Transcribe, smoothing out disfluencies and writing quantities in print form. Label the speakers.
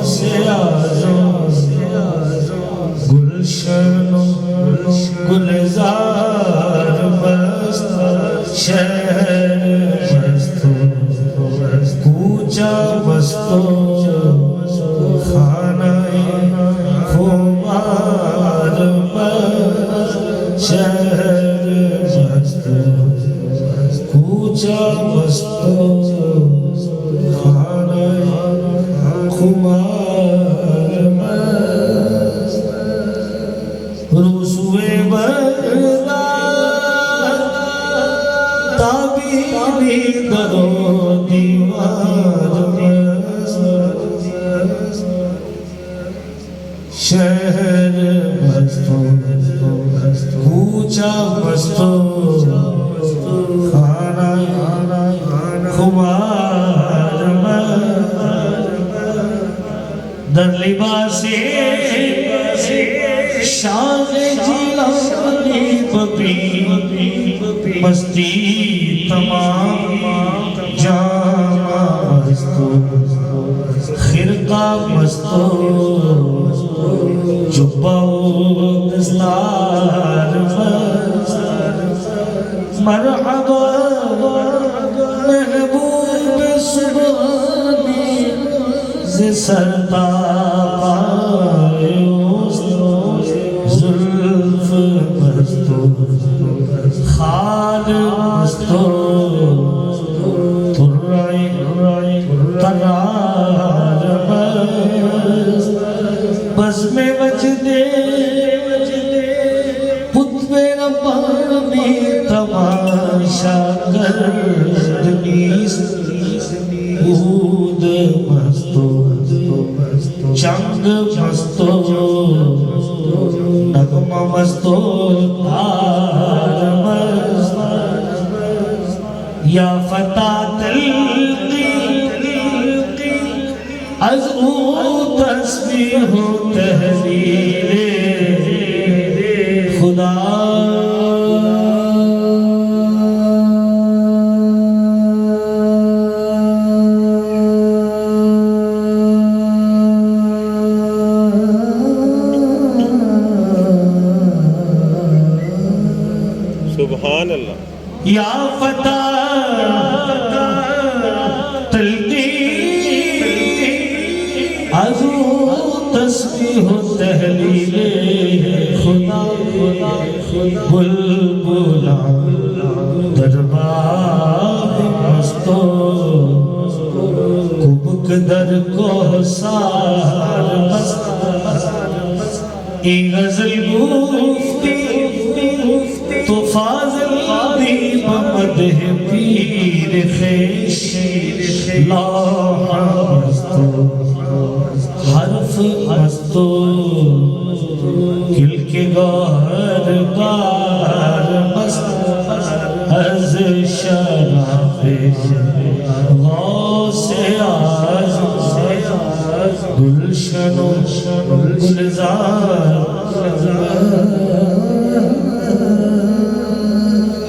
Speaker 1: سے گلشن گلزار مست شہر مست کوچہ مست خانہ خمار مست شہر مست کوچہ مست خانہ خمار مست رسوے بغداد تابیلی درو دیوار مست شہر مست کوچہ مست خانہ خمار در لباس شان جیلانی بپی مستی تمام جامع مست خرقہ مست جبہ و دستار مست مرحبا محبوب سبحانی سے سرتاپائے زلف مست خال مست ترائی قرار مست بزم وجدے قطب ربانی تماشا کردنیست عود مست چنگ مست نغمہ مست تار مست یا فتح تلقی از او تسبیح و تحلیل خدا
Speaker 2: سبحان اللہ
Speaker 1: یا فتح تلقی از او تسبیح و تحلیل خدا بلبلان دربار مست کبک در کوثر مست ای غزل گفتی تو فاضل دی بمدح پیر خیش لاح مست حرف مست کل کے گوہر کا